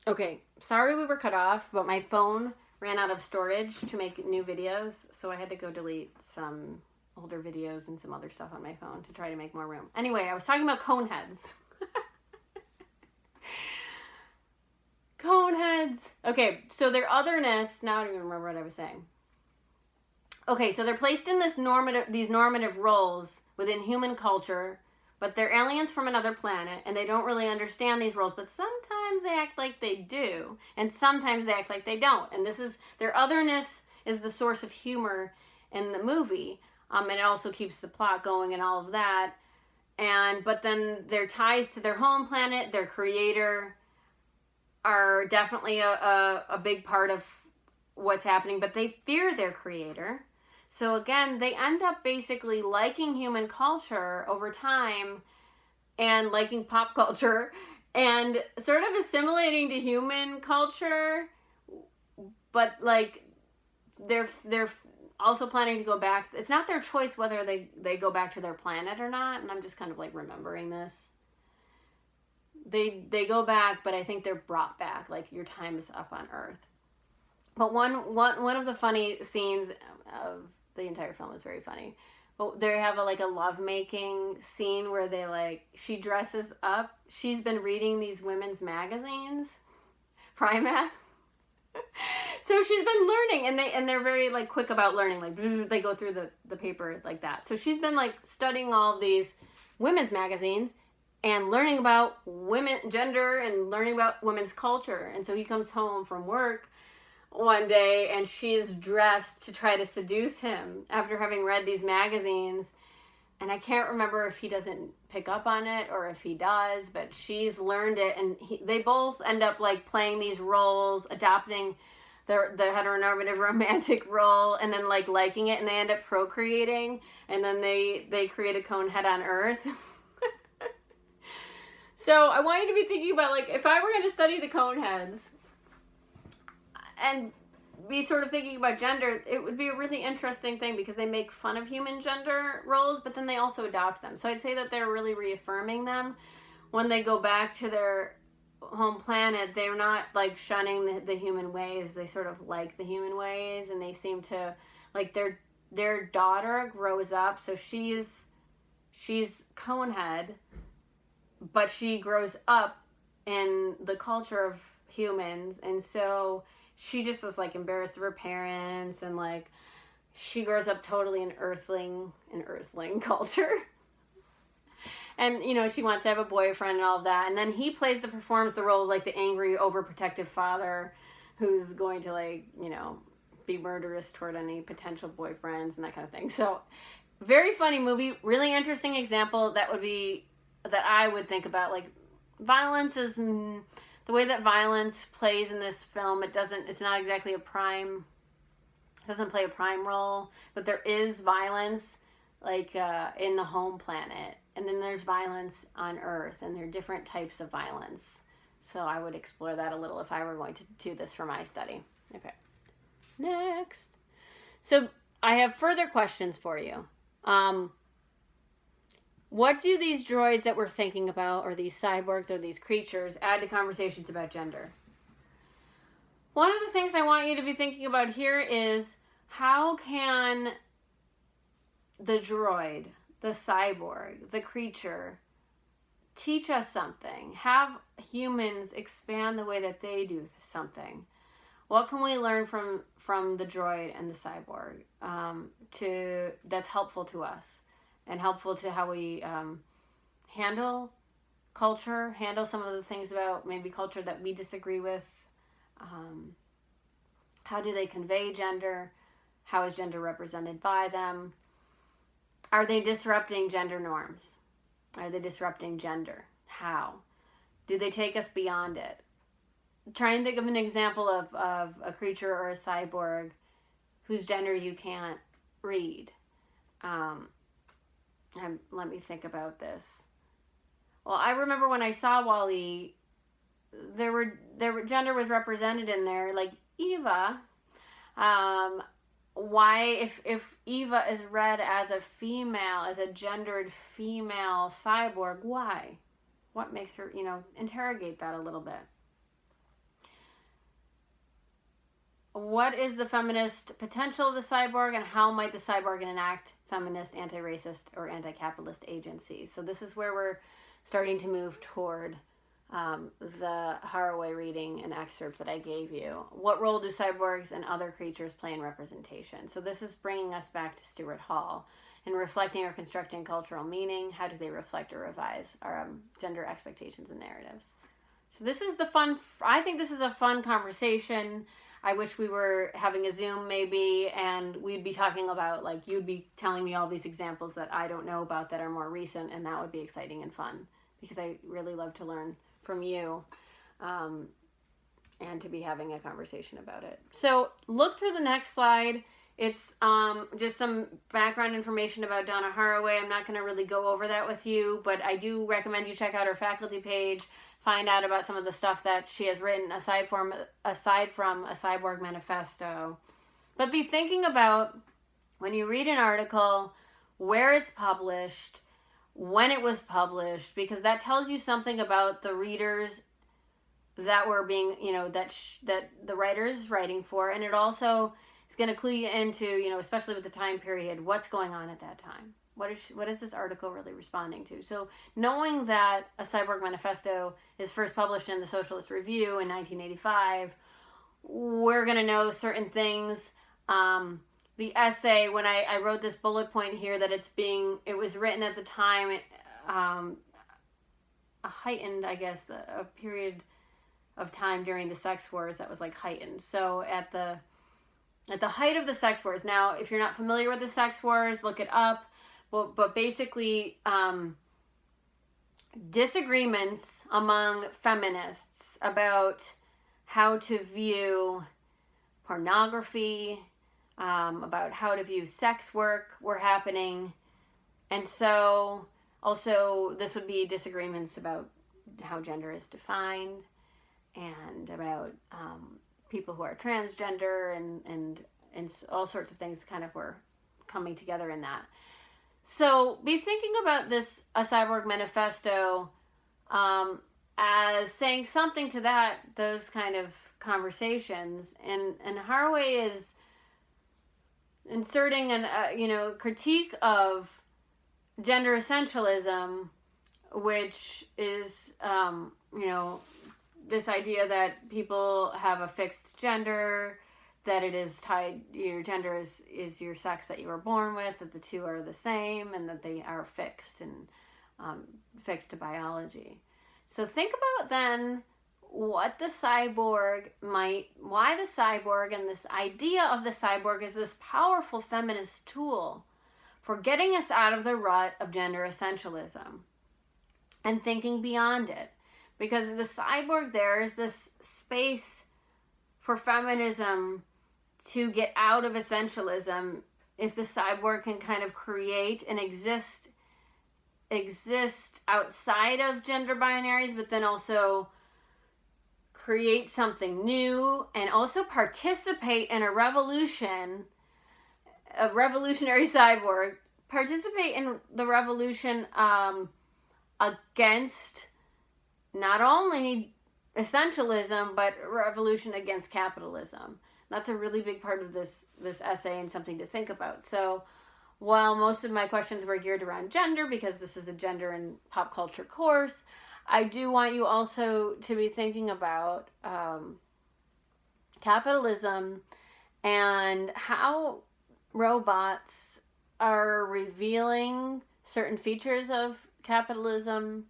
Okay, sorry we were cut off, but my phone ran out of storage to make new videos, so I had to go delete some older videos and some other stuff on my phone to try to make more room. Anyway, I was talking about cone heads. Cone heads. Okay, so their otherness, now I don't even remember what I was saying. Okay, so they're placed in these normative roles within human culture, but they're aliens from another planet, and they don't really understand these roles, but sometimes they act like they do, and sometimes they act like they don't. And their otherness is the source of humor in the movie, and it also keeps the plot going and all of that. But then their ties to their home planet, their creator, are definitely a big part of what's happening, but they fear their creator. So again, they end up basically liking human culture over time and liking pop culture and sort of assimilating to human culture, but like they're also planning to go back. It's not their choice whether they go back to their planet or not, and I'm just kind of like remembering this. They go back, but I think they're brought back, like your time is up on Earth. But one of the funny scenes of the entire film is very funny. But they have a lovemaking scene where she dresses up. She's been reading these women's magazines, Primat. So she's been learning, and they're very quick about learning. Like they go through the paper like that. So she's been studying all of these women's magazines and learning about women, gender, and learning about women's culture. And so he comes home from work one day and she's dressed to try to seduce him after having read these magazines, and I can't remember if he doesn't pick up on it or if he does, but she's learned it, and they both end up playing these roles, adopting the heteronormative romantic role, and then liking it, and they end up procreating, and then they create a cone head on Earth. So I want you to be thinking about if I were going to study the cone heads and be sort of thinking about gender, it would be a really interesting thing because they make fun of human gender roles, but then they also adopt them. So I'd say that they're really reaffirming them. When they go back to their home planet, they're not shunning the human ways. They sort of like the human ways, and they seem to their daughter grows up, so she's conehead, but she grows up in the culture of humans, and so she just is embarrassed of her parents, and she grows up totally in earthling culture. And she wants to have a boyfriend and all of that, and then he performs the role of the angry, overprotective father who's going to be murderous toward any potential boyfriends and that kind of thing. So very funny movie, really interesting example that I would think about. Violence is the way that violence plays in this film. It's not exactly it doesn't play a prime role, but there is violence in the home planet, and then there's violence on Earth, and there are different types of violence. So I would explore that a little if I were going to do this for my study. Okay, next. So I have further questions for you. What do these droids that we're thinking about, or these cyborgs, or these creatures, add to conversations about gender? One of the things I want you to be thinking about here is, how can the droid, the cyborg, the creature, teach us something? Have humans expand the way that they do something? What can we learn from the droid and the cyborg that's helpful to us? And helpful to how we handle culture, handle some of the things about maybe culture that we disagree with. How do they convey gender? How is gender represented by them? Are they disrupting gender norms? Are they disrupting gender? How? Do they take us beyond it? Try and think of an example of a creature or a cyborg whose gender you can't read. Let me think about this. Well, I remember when I saw WALL-E, gender was represented in there, like Eva. Why, if Eva is read as a female, as a gendered female cyborg, why? What makes her, interrogate that a little bit. what is the feminist potential of the cyborg, and how might the cyborg enact feminist, anti-racist, or anti-capitalist agency? So this is where we're starting to move toward the Haraway reading and excerpt that I gave you. What role do cyborgs and other creatures play in representation? So this is bringing us back to Stuart Hall. In reflecting or constructing cultural meaning, how do they reflect or revise our gender expectations and narratives? So this is the fun, I think this is a fun conversation. I wish we were having a Zoom maybe, and we'd be talking about, like, you'd be telling me all these examples that I don't know about that are more recent, and that would be exciting and fun, because I really love to learn from you, and to be having a conversation about it. So look through the next slide. It's just some background information about Donna Haraway. I'm not going to really go over that with you, but I do recommend you check out her faculty page, find out about some of the stuff that she has written aside from a Cyborg Manifesto. But be thinking about, when you read an article, where it's published, when it was published, because that tells you something about the readers that were being, that the writer is writing for, and it also is going to clue you into, especially with the time period, what's going on at that time. What is this article really responding to? So knowing that a Cyborg Manifesto is first published in the Socialist Review in 1985, we're going to know certain things. The essay, when I wrote this bullet point here, that it was written at the time, a heightened, I guess, a period of time during the sex wars that was like heightened. So at the height of the sex wars. Now, if you're not familiar with the sex wars, look it up. But basically, disagreements among feminists about how to view pornography, about how to view sex work were happening. And so also this would be disagreements about how gender is defined, and about people who are transgender, and all sorts of things kind of were coming together in that. So be thinking about this, a Cyborg Manifesto, as saying something to those kind of conversations. And Haraway is inserting critique of gender essentialism, which is, this idea that people have a fixed gender, that it is tied, your gender is your sex that you were born with, that the two are the same, and that they are fixed and fixed to biology. So think about then what the cyborg why the cyborg, and this idea of the cyborg is this powerful feminist tool for getting us out of the rut of gender essentialism and thinking beyond it. Because the cyborg, there is this space for feminism to get out of essentialism if the cyborg can kind of create and exist outside of gender binaries, but then also create something new, and also participate in a revolutionary cyborg, participate in the revolution against not only essentialism, but revolution against capitalism. That's a really big part of this essay, and something to think about. So while most of my questions were geared around gender, because this is a gender and pop culture course, I do want you also to be thinking about capitalism and how robots are revealing certain features of capitalism,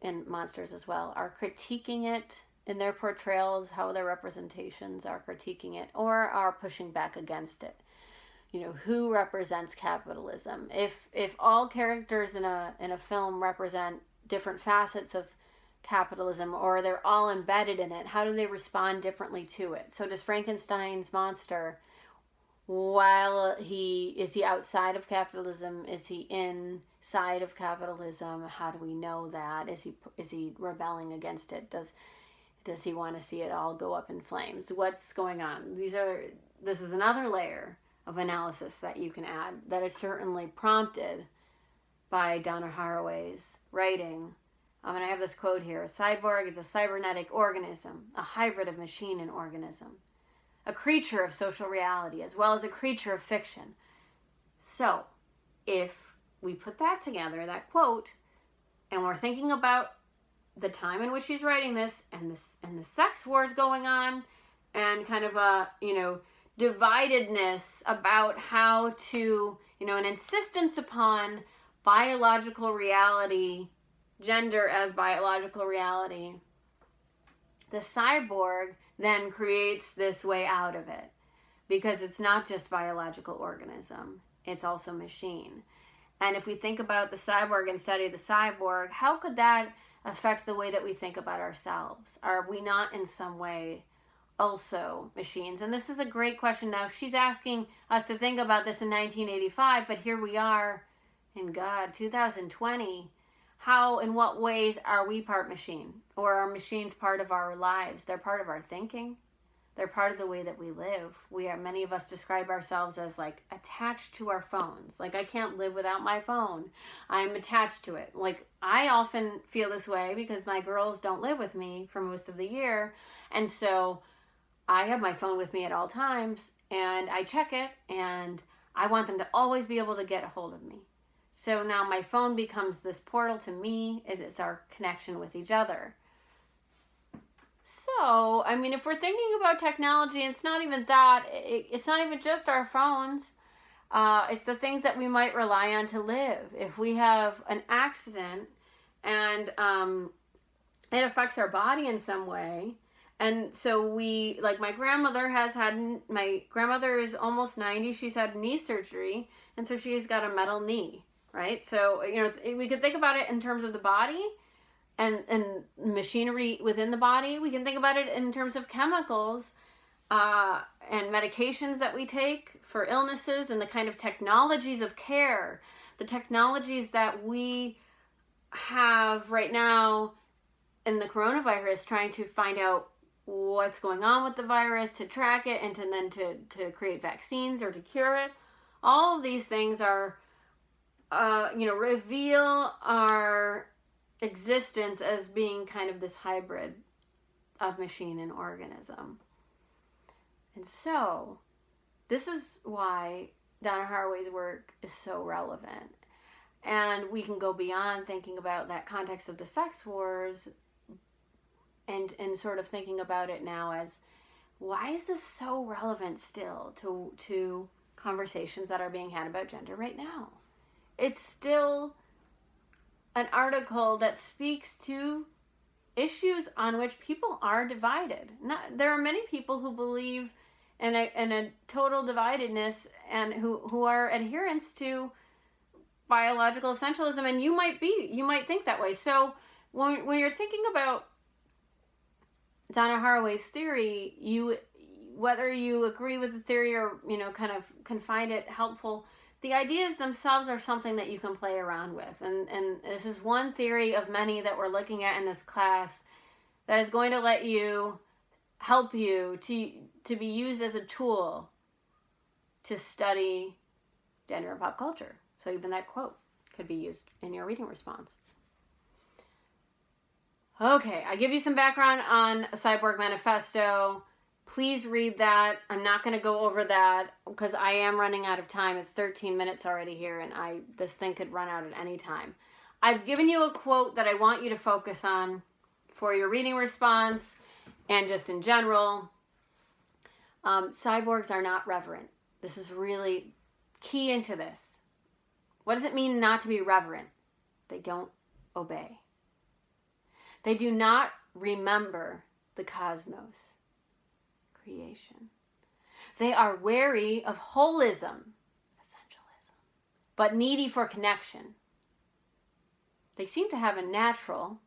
and monsters as well, are critiquing it in their portrayals, how their representations are critiquing it or are pushing back against it. Who represents capitalism? If all characters in a film represent different facets of capitalism, or they're all embedded in it, how do they respond differently to it? So does Frankenstein's monster, is he outside of capitalism? Is he inside of capitalism? How do we know that? Is he rebelling against it? Does he want to see it all go up in flames? What's going on? This is another layer of analysis that you can add, that is certainly prompted by Donna Haraway's writing. And I have this quote here: "A cyborg is a cybernetic organism, a hybrid of machine and organism. a creature of social reality as well as a creature of fiction. So if we put that together, that quote, and we're thinking about the time in which she's writing this and the sex wars going on and kind of a, dividedness about how to, an insistence upon biological reality, gender as biological reality, the cyborg then creates this way out of it, because it's not just biological organism, it's also machine. And if we think about the cyborg and study the cyborg, how could that affect the way that we think about ourselves? Are we not in some way also machines? And this is a great question. Now, she's asking us to think about this in 1985, but here we are in 2020. How, in what ways are we part machine? Or are machines part of our lives? They're part of our thinking. They're part of the way that we live. Many of us describe ourselves as like attached to our phones. Like, I can't live without my phone. I'm attached to it. Like, I often feel this way because my girls don't live with me for most of the year. And so I have my phone with me at all times and I check it and I want them to always be able to get a hold of me. So now my phone becomes this portal to me. It is our connection with each other. So, if we're thinking about technology, it's not even that. It's not even just our phones. It's the things that we might rely on to live. If we have an accident and it affects our body in some way, and so my grandmother is almost 90. She's had knee surgery, and so she's got a metal knee, right? So, we could think about it in terms of the body and machinery within the body. We can think about it in terms of chemicals and medications that we take for illnesses and the kind of technologies of care, the technologies that we have right now in the coronavirus, trying to find out what's going on with the virus, to track it, and then to create vaccines or to cure it. All of these things are, reveal our existence as being kind of this hybrid of machine and organism. And so this is why Donna Haraway's work is so relevant. And we can go beyond thinking about that context of the sex wars and sort of thinking about it now as, why is this so relevant still to conversations that are being had about gender right now? It's still an article that speaks to issues on which people are divided. There are many people who believe in a total dividedness and who are adherents to biological essentialism, and you might think that way. So when you're thinking about Donna Haraway's theory, whether you agree with the theory or kind of can find it helpful, the ideas themselves are something that you can play around with. And this is one theory of many that we're looking at in this class that is going to help you to be used as a tool to study gender and pop culture. So even that quote could be used in your reading response. Okay, I give you some background on a Cyborg Manifesto. Please read that. I'm not going to go over that because I am running out of time. It's 13 minutes already here, and this thing could run out at any time. I've given you a quote that I want you to focus on for your reading response and just in general. Cyborgs are not reverent. This is really key into this. What does it mean not to be reverent? They don't obey. They do not remember the cosmos. Creation. They are wary of holism, essentialism, but needy for connection. They seem to have a natural,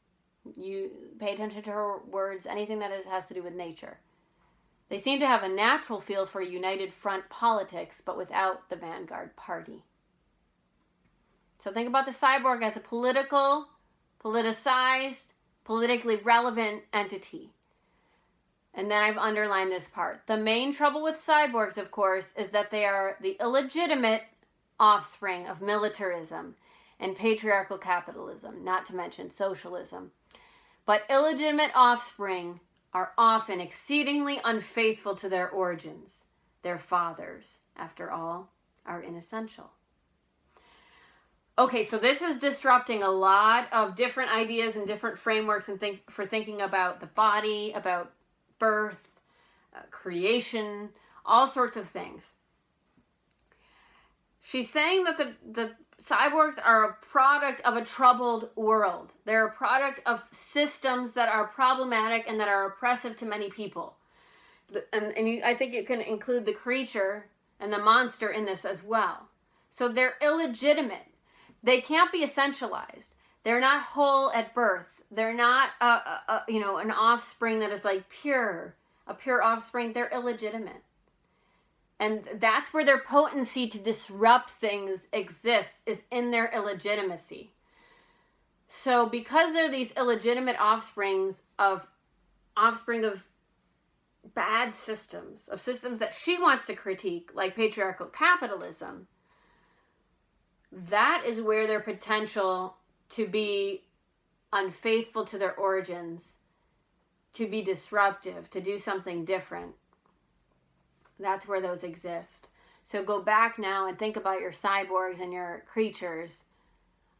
you pay attention to her words, anything that has to do with nature. They seem to have a natural feel for united front politics, but without the vanguard party. So think about the cyborg as a political, politicized, politically relevant entity. And then I've underlined this part. The main trouble with cyborgs, of course, is that they are the illegitimate offspring of militarism and patriarchal capitalism, not to mention socialism. But illegitimate offspring are often exceedingly unfaithful to their origins. Their fathers, after all, are inessential. Okay, so this is disrupting a lot of different ideas and different frameworks and for thinking about the body, about birth, creation, all sorts of things. She's saying that the cyborgs are a product of a troubled world. They're a product of systems that are problematic and that are oppressive to many people. I think you can include the creature and the monster in this as well. So they're illegitimate. They can't be essentialized. They're not whole at birth. They're not an offspring that is like a pure offspring. They're illegitimate. And that's where their potency to disrupt things exists, is in their illegitimacy. So because they're these illegitimate offspring of bad systems, of systems that she wants to critique, like patriarchal capitalism, that is where their potential to be unfaithful to their origins, to be disruptive, to do something different, that's where those exist. So go back now and think about your cyborgs and your creatures,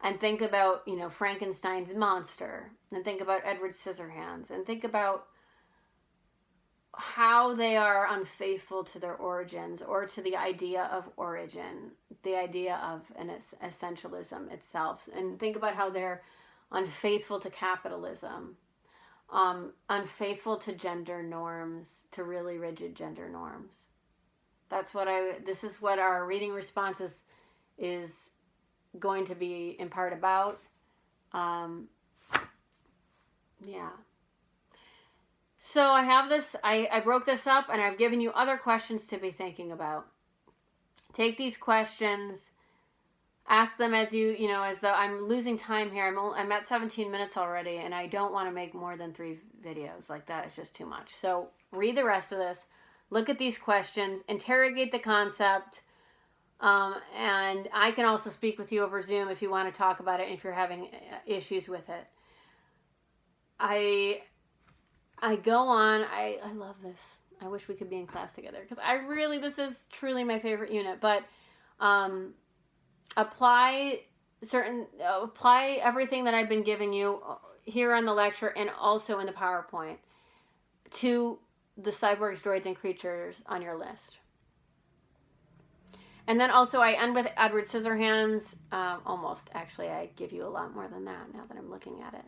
and think about, Frankenstein's monster, and think about Edward Scissorhands, and think about how they are unfaithful to their origins, or to the idea of origin, the idea of an essentialism itself. And think about how they're unfaithful to capitalism, unfaithful to gender norms, to really rigid gender norms. This is what our reading response is going to be in part about. Yeah. So I have this, I broke this up, and I've given you other questions to be thinking about. Take these questions, ask them as I'm losing time here. I'm at 17 minutes already, and I don't want to make more than 3 videos. Like, that is just too much. So read the rest of this, look at these questions, interrogate the concept, and I can also speak with you over Zoom if you want to talk about it, and if you're having issues with it. I go on. I love this. I wish we could be in class together, because this is truly my favorite unit. But apply everything that I've been giving you here on the lecture and also in the PowerPoint to the cyborgs, droids, and creatures on your list. And then also I end with Edward Scissorhands. Almost. Actually, I give you a lot more than that now that I'm looking at it.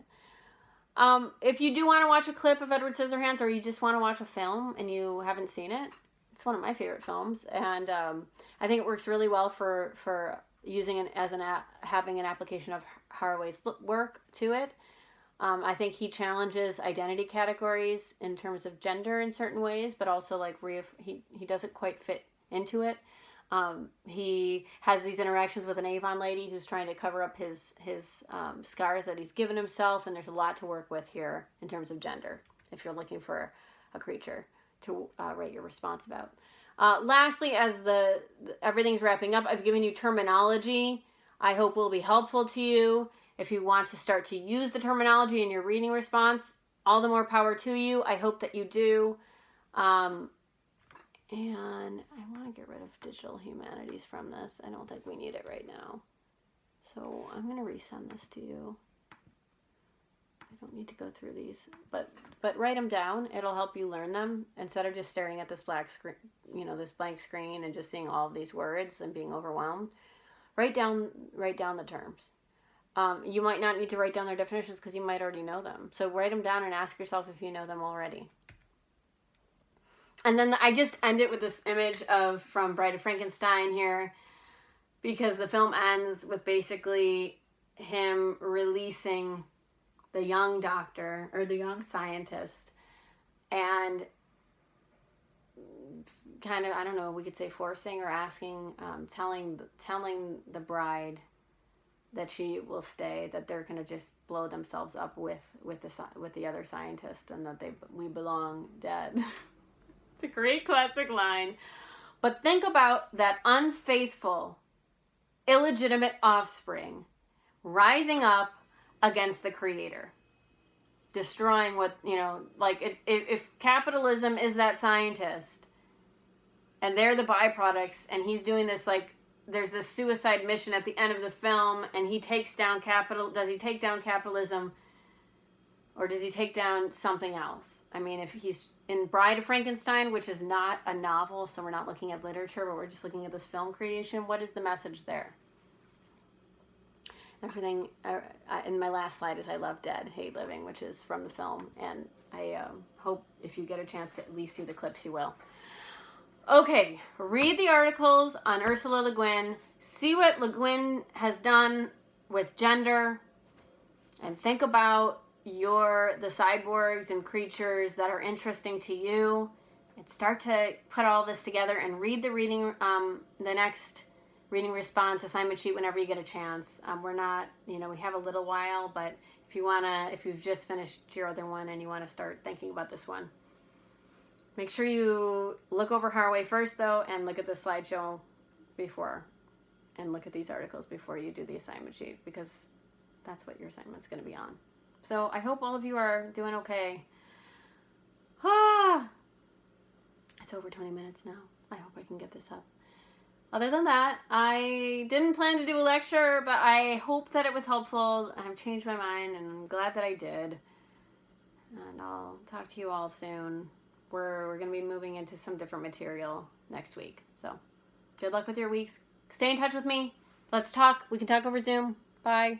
If you do want to watch a clip of Edward Scissorhands, or you just want to watch a film and you haven't seen it, it's one of my favorite films, and I think it works really well for using it as having an application of Haraway's work to it. I think he challenges identity categories in terms of gender in certain ways, but also he doesn't quite fit into it. He has these interactions with an Avon lady who's trying to cover up his scars that he's given himself, and there's a lot to work with here in terms of gender, if you're looking for a creature to write your response about. Lastly, as everything's wrapping up, I've given you terminology I hope will be helpful to you. If you want to start to use the terminology in your reading response, all the more power to you. I hope that you do. And I want to get rid of digital humanities from this. I don't think we need it right now. So I'm going to resend this to you. I don't need to go through these, but write them down. It'll help you learn them instead of just staring at this black screen, this blank screen, and just seeing all of these words and being overwhelmed. Write down the terms. You might not need to write down their definitions because you might already know them. So write them down and ask yourself if you know them already. And then I just end it with this image from Bride of Frankenstein here, because the film ends with basically him releasing the young doctor, or the young scientist, and kind of, I don't know, we could say forcing or asking, telling the bride that she will stay, that they're going to just blow themselves up with the other scientist, and that we belong dead. It's a great classic line. But think about that unfaithful, illegitimate offspring rising up against the creator. destroying what, like if capitalism is that scientist and they're the byproducts, and he's doing this, like, there's this suicide mission at the end of the film, and he takes down does he take down capitalism, or does he take down something else? I mean, if he's in Bride of Frankenstein, which is not a novel, so we're not looking at literature, but we're just looking at this film creation, what is the message there? Everything, in my last slide is I love dead, hate living, which is from the film. And I hope if you get a chance to at least see the clips, you will. Okay, read the articles on Ursula Le Guin. See what Le Guin has done with gender. And think about the cyborgs and creatures that are interesting to you. And start to put all this together and read the next reading response assignment sheet whenever you get a chance. We're not, we have a little while, but if you've just finished your other one and you want to start thinking about this one, make sure you look over Haraway first, though, and look at the slideshow before, and look at these articles before you do the assignment sheet, because that's what your assignment's going to be on. So I hope all of you are doing okay. It's over 20 minutes now. I hope I can get this up. Other than that, I didn't plan to do a lecture, but I hope that it was helpful, and I've changed my mind, and I'm glad that I did. And I'll talk to you all soon. We're going to be moving into some different material next week. So, good luck with your weeks. Stay in touch with me. Let's talk. We can talk over Zoom. Bye.